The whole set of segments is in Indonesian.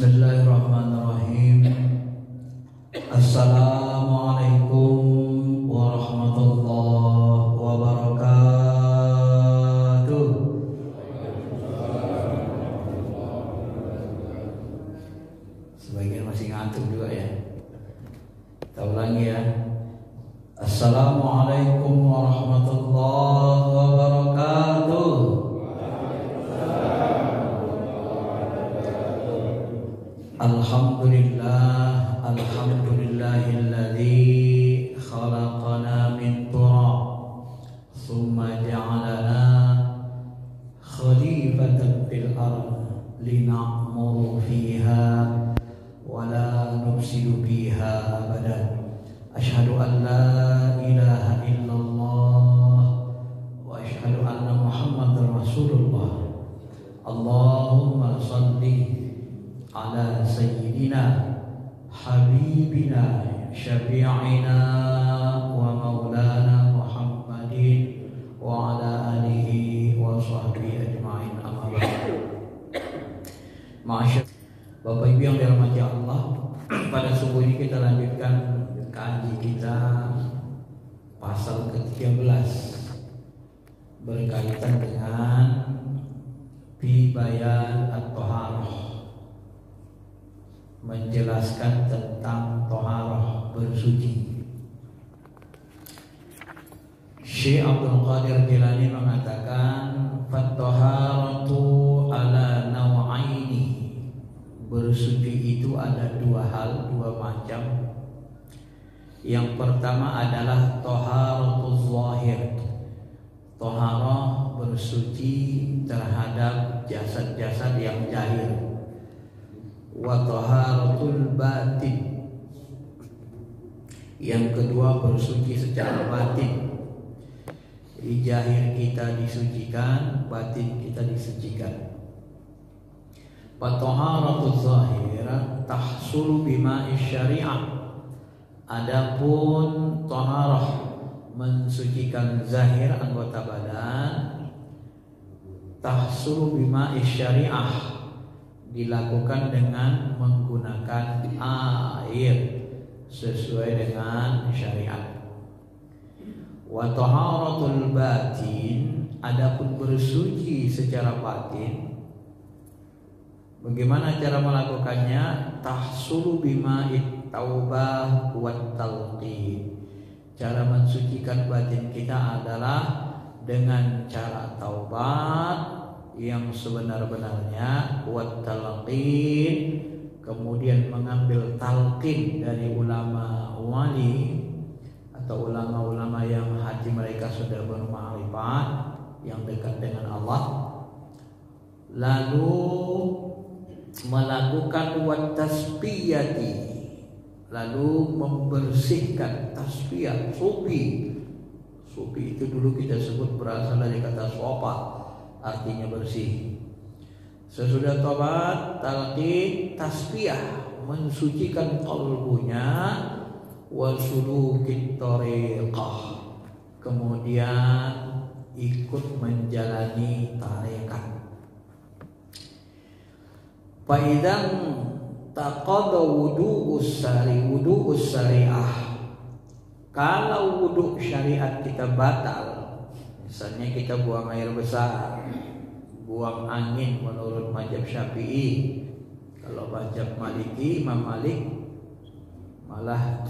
Bismillahirrahmanirrahim. Assalamualaikum warahmatullahi wabarakatuh. Sebagian masih ngantuk juga ya. Kita ulangi ya. Assalamualaikum warahmatullahi wabarakatuh. Alhamdulillah, alhamdulillahilladzi khalaqana min turab thumma ja'alana khalifatan fil ard lina'muru fiha wa la nufsidu fiha abadan. Asyhadu an la ilaha illallah wa asyhadu anna Muhammadar Rasulullah. Allahumma shalli ala sayyidina habibina syafi'ina wa maulana Muhammadin wa ala alihi wa sahbihi ajma'in, amma ba'du. Masyaallah, Bapak Ibu yang dirahmati Allah, pada subuh ini kita lanjutkan kaji kita pasal ke-13 berkaitan dengan fi bayan at-thaharah, menjelaskan tentang toharah, bersuci. Syekh Abdul Qadir Jilani mengatakan fat-toharatu ala naw'aini, bersuci itu ada dua hal, dua macam. Yang pertama adalah toharatuz zahir, toharah bersuci terhadap jasad-jasad yang zahir. Wa taharatul batin, yang kedua bersuci secara batin. Di zahir kita disucikan, batin kita disucikan. Wa taharatul zahira tahsulu bima'i syari'ah. Adapun taharah mensucikan zahir anggota badan, tahsulu bima'i syari'ah, dilakukan dengan menggunakan air sesuai dengan syariat. Wa taharatul batin, adapun bersuci secara batin, bagaimana cara melakukannya? Tahsulu bima'it taubah wat talqin. Cara mensucikan batin kita adalah dengan cara taubat yang sebenar-benarnya, wat talqin, kemudian mengambil talqin dari ulama wali atau ulama-ulama yang hati mereka sudah berma'rifat, yang dekat dengan Allah, lalu melakukan wat tasbiyati, lalu membersihkan tasbiyah. Sufi itu dulu kita sebut berasal dari kata sopa, artinya bersih. Sesudah tobat, talqin, tasbiyah, mensucikan qalbunya, wa sulukit tariqah, kemudian ikut menjalani tarekat. Fa idzan taqada wudu'us syari'ah, kalau wudu syariat kita batal, misalnya kita buang air besar, buang angin menurut mazhab Syafi'i. Kalau mazhab Maliki, Imam Malik, malah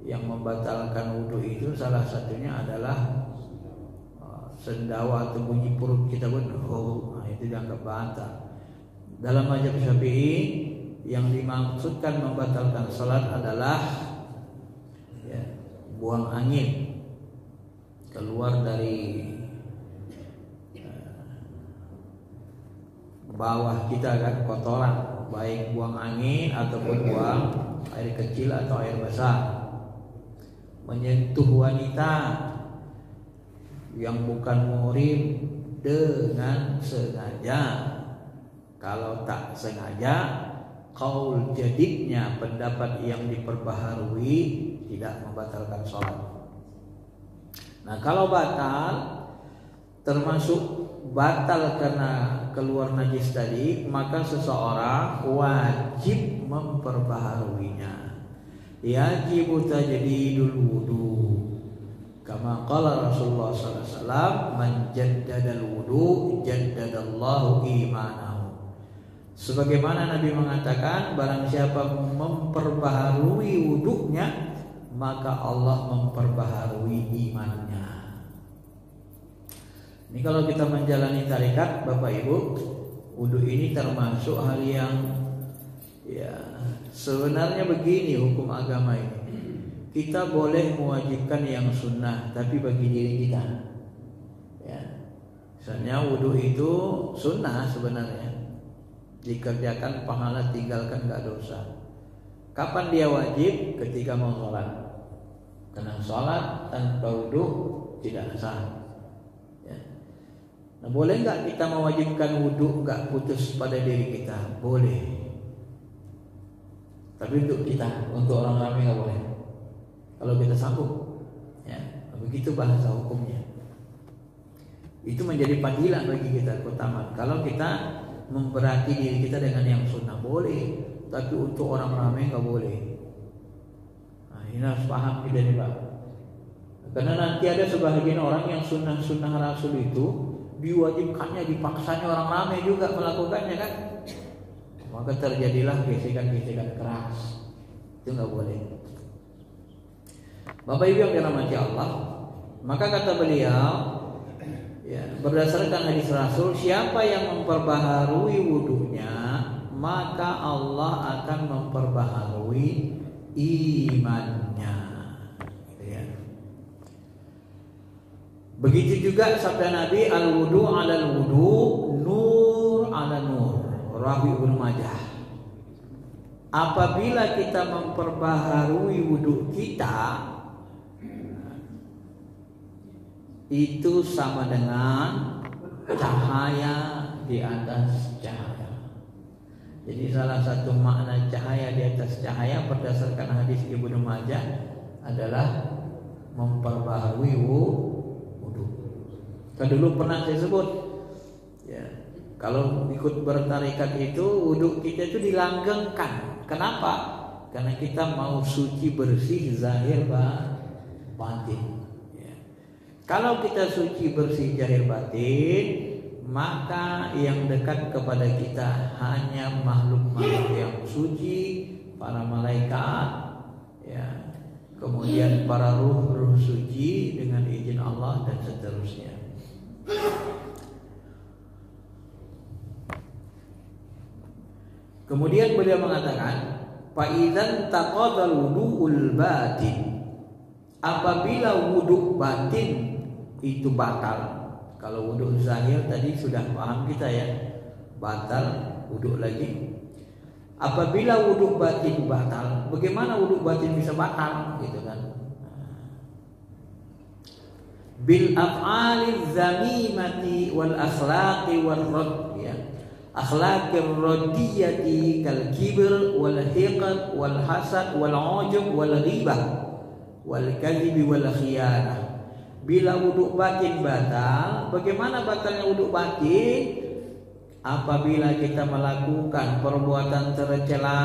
yang membatalkan wudu itu salah satunya adalah sendawa atau bunyi perut kita pun, itu dianggap batal. Dalam mazhab Syafi'i, yang dimaksudkan membatalkan salat adalah buang angin keluar dari bawah kita kan, kotoran, baik buang angin ataupun buang air kecil atau air besar. Menyentuh wanita yang bukan muhrim dengan sengaja. Kalau tak sengaja, qaul jadidnya, pendapat yang diperbaharui, tidak membatalkan sholat. Nah, kalau batal, termasuk batal karena keluar najis tadi, maka seseorang wajib memperbaharuinya. Yajibu tajdidul wudu. Kama qala Rasulullah sallallahu alaihi wasallam, man jaddadal wudu jaddadallahu imanahu. Sebagaimana Nabi mengatakan, barang siapa memperbaharui wudunya, maka Allah memperbaharui imannya. Ini kalau kita menjalani tarekat, Bapak Ibu, wudu ini termasuk hal yang ya sebenarnya begini hukum agama ini. Kita boleh mewajibkan yang sunnah, tapi bagi diri kita. Ya. Misalnya wudu itu sunnah sebenarnya, dikerjakan pahala, tinggalkan gak dosa. Kapan dia wajib? Ketika mau sholat. Karena sholat tanpa wudu tidak sah. Ya. Nah, boleh nggak kita mewajibkan wudu nggak putus pada diri kita? Boleh. Tapi untuk kita, untuk orang ramai nggak boleh. Kalau kita sanggup, ya, begitu bahasa hukumnya. Itu menjadi panggilan bagi kita, keutamaan. Kalau kita memberati diri kita dengan yang sunnah boleh, tapi untuk orang ramai nggak boleh. Nah, ini harus paham kita nih Pak. Karena nanti ada sebagian orang yang sunnah-sunnah Rasul itu diwajibkannya, dipaksanya orang ramai juga melakukannya kan. Maka terjadilah gesekan-gesekan keras. Itu nggak boleh. Bapak Ibu yang dirahmati Allah, maka kata beliau, ya, berdasarkan hadis Rasul, siapa yang memperbaharui wudunya, maka Allah akan memperbaharui imannya. Gitu ya. Begitu juga sabda Nabi, al-wudu 'alal wudu, nur 'ala nur. Rawi Ibnu Majah. Apabila kita memperbaharui wudu kita, itu sama dengan cahaya di atas cahaya. Jadi salah satu makna cahaya di atas cahaya berdasarkan hadis Ibnu Majah adalah memperbaharui wudu. Kan dulu pernah saya sebut, ya, kalau ikut bertarekat itu wudu kita itu dilanggengkan. Kenapa? Karena kita mau suci bersih zahir batin. Kalau kita suci bersih zahir batin, maka yang dekat kepada kita hanya makhluk-makhluk yang suci, para malaikat, ya, kemudian para ruh-ruh suci dengan izin Allah dan seterusnya. Kemudian beliau mengatakan, "Fa'idzan taqadal wudu'ul batin." Apabila wudu batin itu batal. Kalau wudu zahir tadi sudah paham kita ya, batal, wudu lagi. Apabila wudu batin batal, bagaimana wudu batin bisa batal? Gitu kan? Bil af'ali zamimati wal akhlaqi wal radd, ya. Akhlaqir radiyati kal kibr wal hiqd wal hasad wal ujub wal ghibah wal kadhibi wal khiyanah. Bila wudu batin batal, bagaimana batalnya wudu batin? Apabila kita melakukan perbuatan tercela,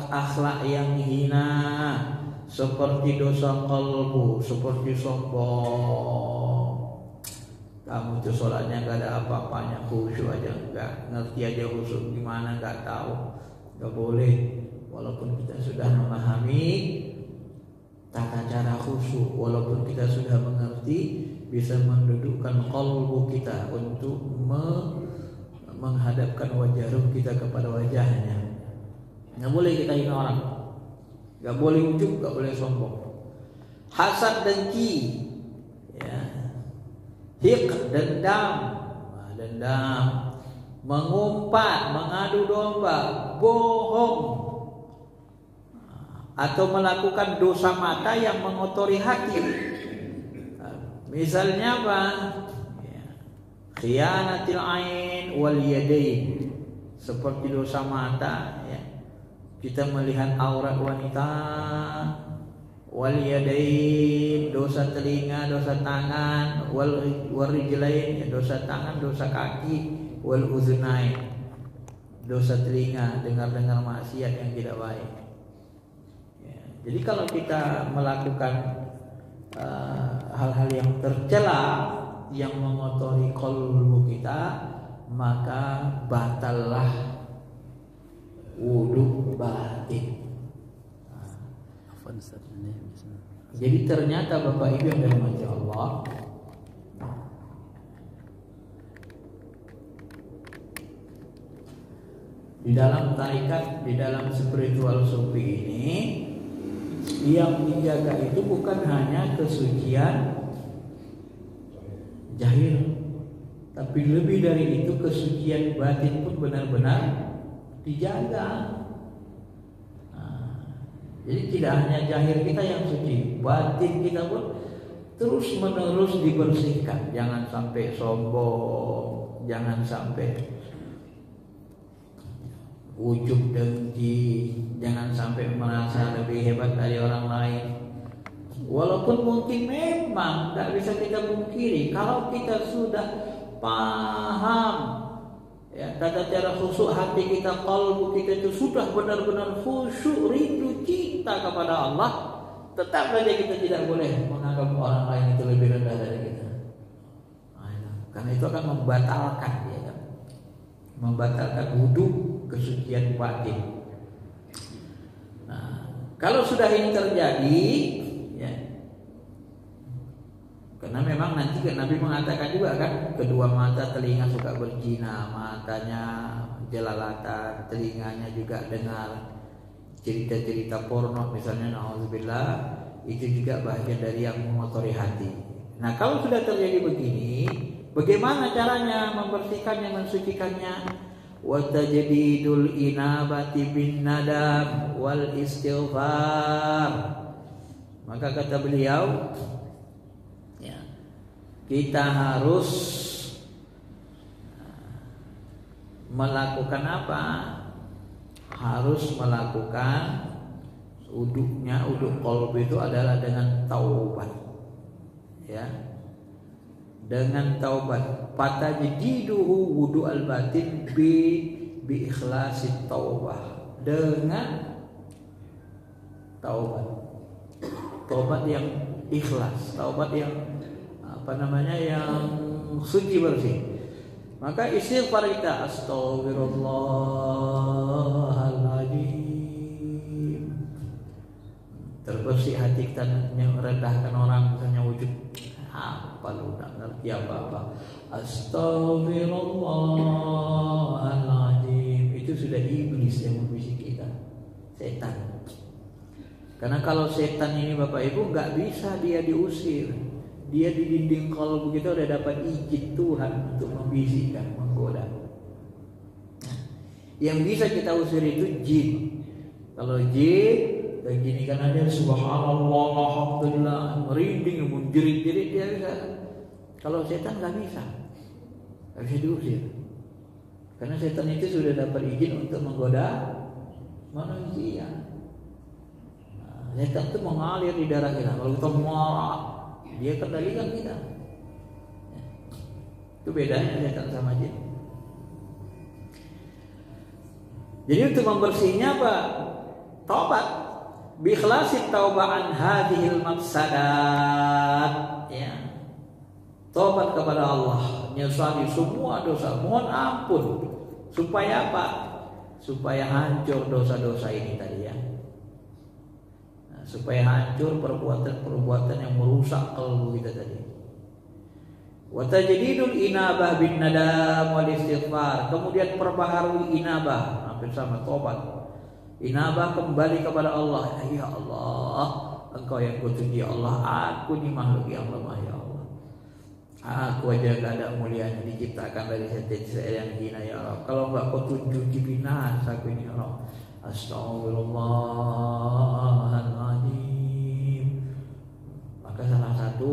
akhlak yang hina, seperti dosa qalbu, seperti sombong. Kamu tuh sholatnya gak ada apa-apanya, khusyuk aja enggak, ngerti aja khusyuk gimana gak tahu, gak boleh. Walaupun kita sudah memahami tata cara khusyuk, walaupun kita sudah mengerti, bisa mendudukkan qalbu kita untuk menghadapkan wajah ruh kita kepada wajahnya. Nggak boleh kita hina orang, nggak boleh ujub, nggak boleh sombong. Hasad dengki, ya. Hiq dendam, mengumpat, mengadu domba, bohong, atau melakukan dosa mata yang mengotori hati. Misalnya apa? Khiyanatil ain wal yadain, seperti dosa mata, ya. Kita melihat aurat wanita, wal yadain, dosa telinga, dosa tangan, wal rijlain, dosa tangan, dosa kaki, wal uzunain, dosa telinga, dengar-dengar maksiat yang tidak baik. Ya, jadi kalau kita melakukan hal-hal yang tercela yang mengotori qalbu kita, maka batallah wudu batin. Jadi ternyata Bapak Ibu yang dirahmati Allah, di dalam tarikat, di dalam spiritual sufi ini, yang dijaga itu bukan hanya kesucian zahir, tapi lebih dari itu kesucian batin pun benar-benar dijaga. Jadi tidak hanya zahir kita yang suci, batin kita pun terus menerus dibersihkan. Jangan sampai sombong, jangan sampai ujub dengki, jangan sampai merasa lebih hebat dari orang lain. Walaupun mungkin memang tidak bisa kita pungkiri, kalau kita sudah paham ya, tata cara khusyuk hati kita, kalbu kita itu sudah benar-benar khusyuk, rindu, cinta kepada Allah, tetap saja kita tidak boleh menganggap orang lain itu lebih rendah dari kita. Karena itu akan membatalkan, ya kan? Membatalkan wudu, kesucian batin. Nah, kalau sudah ini terjadi, ya, karena memang nanti Nabi mengatakan juga kan, kedua mata telinga suka berzina, matanya jelalatan, telinganya juga dengar cerita-cerita porno misalnya, na'udzubillah, itu juga bagian dari yang mengotori hati. Nah, kalau sudah terjadi begini, bagaimana caranya membersihkannya, mensucikannya? Wa tajdidul inabati bin nadam wal istighfar. Maka kata beliau, kita harus melakukan apa? Harus melakukan uduknya, uduk qalbi itu adalah dengan taubat, ya, dengan taubat. Fatajdiduhu wudu al batin bi ikhlasit taubah, dengan taubat yang ikhlas, taubat yang yang suci bersih. Maka istighfar kita, astaghfirullahaladzim, terbersih hati kita, merendahkan orang, misalnya wujud apa lu tak ngerti apa-apa, astaghfirullahaladzim, itu sudah iblis yang membisik kita, setan. Karena kalau setan ini Bapak Ibu nggak bisa dia diusir. Dia di dinding kalbu kita udah dapat izin Tuhan untuk membisikkan, menggoda. Nah, yang bisa kita usir itu jin. Kalau jin, dan gini kan ada subhanallah, alhamdulillah, merinding, menjerit-jerit, dia bisa. Kalau setan nggak bisa diusir. Karena setan itu sudah dapat izin untuk menggoda manusia. Nah, setan itu mengalir di darah kita. Kalau kita marah, dia kendalikan kita. Itu bedanya setan sama jin. Jadi untuk membersihnya apa? Taubat. Bi ikhlasit taubah an hadhil mafsadat, ya. Taubat kepada Allah, menyesali semua dosa, mohon ampun. Supaya apa? Supaya hancur dosa-dosa ini tadi, ya. Supaya hancur perbuatan-perbuatan yang merusak kalbu kita tadi. Wa tajdidul inabah bin nadam wal istighfar. Kemudian perbaharui inabah, hampir sama tobat. Inabah kembali kepada Allah. Ya Allah, Engkau yang kutuju, ya Allah, aku ni makhluk yang lemah, ya Allah. Aku aja gak ada mulianya, diciptakan dari saya yang hina, ya Allah. Kalau enggak kau tunjuk binasa aku ini, ya Allah. Astaghfirullahaladzim. Maka salah satu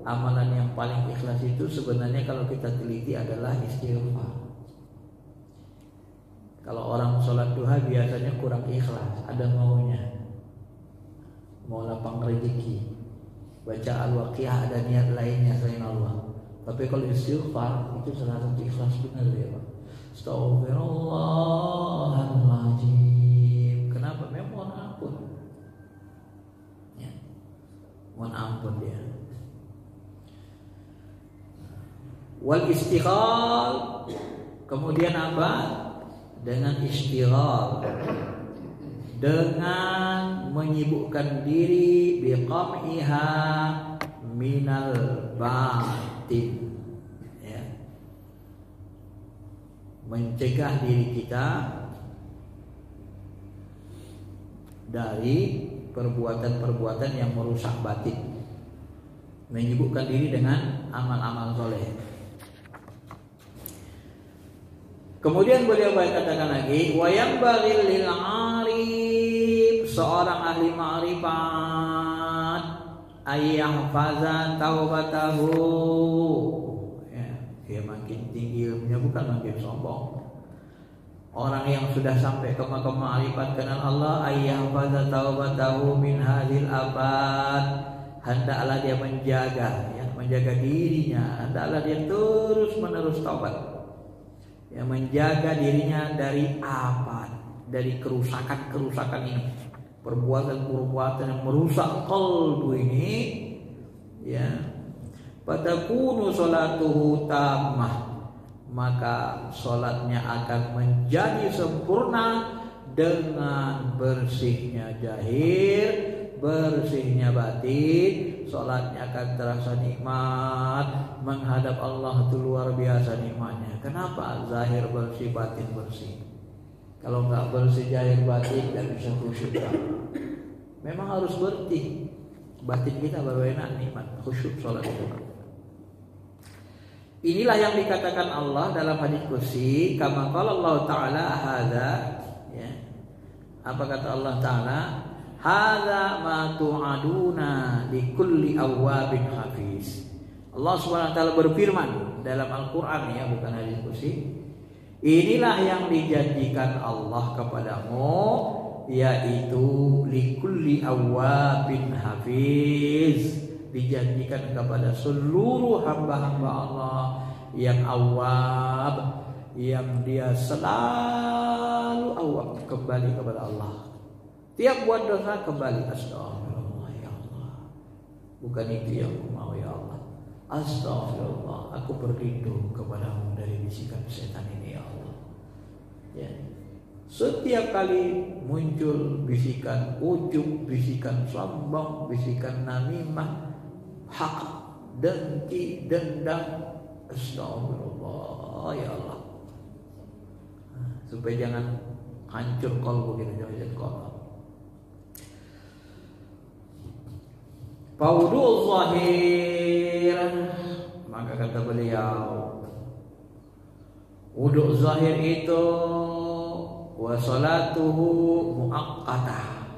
amalan yang paling ikhlas itu sebenarnya kalau kita teliti adalah istighfar. Kalau orang sholat duha biasanya kurang ikhlas, ada maunya. mau lapang rezeki. Baca Al-Waqiah ada niat lainnya selain Allah. Tapi kalau istighfar itu 100% ikhlas benar ya Pak. Astaghfirullahaladzim. Kenapa? Memang mohon ampun ya. Mohon ampun dia. Wal istighal, kemudian apa? Dengan istighal, dengan menyibukkan diri biqam'iha minal batin ya. Mencegah diri kita dari perbuatan-perbuatan yang merusak batin. Menyibukkan diri dengan amal-amal soleh. Kemudian beliau katakan lagi, wa yanbaghi lil 'arif, seorang ahli ma'rifat, ayyahfaza taubatahu. Ya, dia makin tinggi ilmunya bukan makin sombong. Orang yang sudah sampai ke makam ma'rifat kenal Allah, ayyahfaza taubatahu min hadhil abad, hendaklah dia menjaga dirinya, hendaklah dia terus menerus taubat. Yang menjaga dirinya dari apa? Dari kerusakan ini, perbuatan-perbuatan yang merusak qalbu ini, ya. Fatakunu sholatuhu tammah, maka sholatnya akan menjadi sempurna dengan bersihnya zahir, bersihnya batin. Sholatnya akan terasa nikmat, menghadap Allah itu luar biasa nikmatnya. Kenapa? Zahir bersih, batin bersih. Kalau nggak bersih zahir batin tidak bisa khusyuk. Memang harus bersih batin kita baru enak nikmat khusyuk sholat itu. Inilah yang dikatakan Allah dalam hadis qudsi, kama qala Allah Ta'ala hadza, ya. Apa kata Allah Ta'ala? Hadza ma tu'aduna likulli awwabin hafiz. Allah SWT berfirman dalam Al-Qur'an, ya, bukan hadis qudsi. Inilah yang dijanjikan Allah kepadamu, yaitu likulli awwabin hafiz, dijanjikan kepada seluruh hamba-hamba Allah yang awwab, yang dia selalu awwab, kembali kepada Allah. Tiap buat dosa kembali, astagfirullah ya Allah, bukan itu yang aku mau ya Allah, astagfirullah, aku berlindung kepadamu dari bisikan setan ini ya Allah, ya. Setiap kali muncul bisikan ujub, bisikan sombong, bisikan namimah, hak, dengki, dendam, astagfirullah ya Allah, supaya jangan hancur kalbu kita, jangan kotor. Fawdu zahir, maka kata beliau, wudu zahir itu wa salatuhu muaqqatah,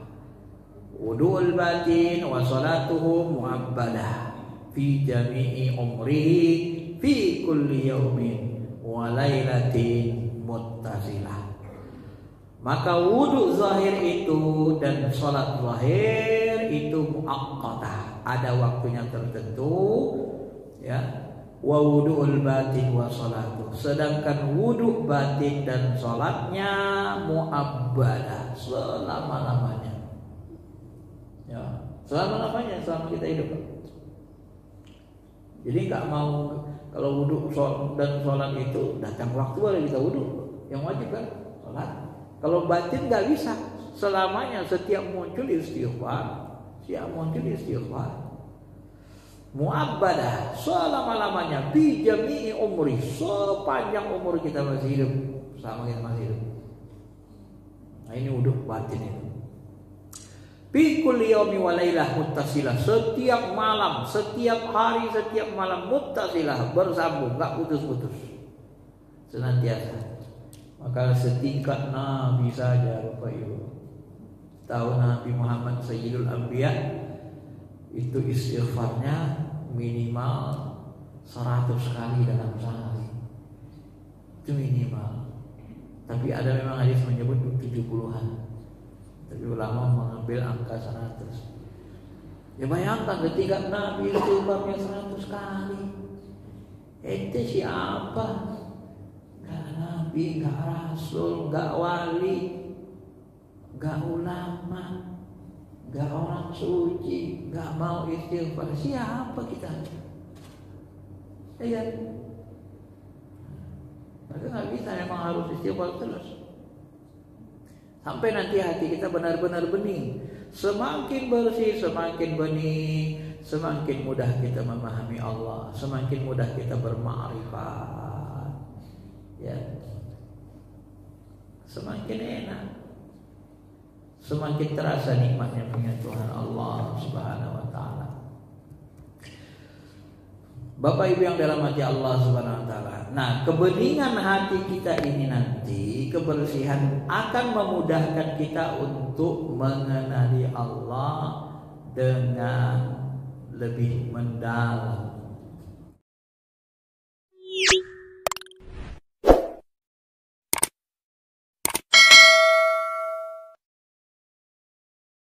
wudu'ul batin wa salatuhu mu'abbadah fi jami'i umrihi fi kulli yaumin wa lailatin muttasilah. Maka wudu zahir itu dan salat zahir itu muaqqatah, ada waktunya tertentu, ya. Wa wudu'ul batin wa salatu, sedangkan wudu batin dan salatnya mu'abbadah, selama-lamanya, ya, selama-lamanya, selama kita hidup. Jadi nggak mau kalau wudu dan salat itu datang waktu baru kita wudu, yang wajib kan salat. Kalau batin nggak bisa, selamanya, setiap muncul istighfar, mu'abbadah, selama-lamanya, bi jami'i umri, sepanjang umur kita masih hidup, selama kita masih hidup. Nah, ini wudu batin itu. Bi kulli yaumi wa lailah muttasilah, setiap malam, setiap hari, setiap malam, muttasilah, bersambung, enggak putus-putus, senantiasa. Maka setingkat Nabi saja, Bapak Ibu, tahu Nabi Muhammad Sayyidul Anbiya itu istighfarnya minimal 100 kali dalam sehari, itu minimal. Tapi ada memang hadis menyebut 70-an, tapi ulama mengambil angka 100. Ya bayangkan ketika Nabi istighfarnya 100 kali. Ente siapa? Gak Nabi, gak Rasul, gak wali, gak ulama, gak orang suci, gak mau istighfar. Siapa kita? Iya. Maka gak bisa, memang harus istighfar terus. Sampai nanti hati kita benar-benar bening. Semakin bersih, semakin bening, semakin mudah kita memahami Allah, semakin mudah kita berma'rifat. Ya. Semakin enak, semakin terasa nikmatnya punya Tuhan Allah Subhanahu wa taala. Bapak Ibu yang dirahmati Allah Subhanahu wa taala. Nah, kebeningan hati kita ini nanti, kebersihan akan memudahkan kita untuk mengenali Allah dengan lebih mendalam.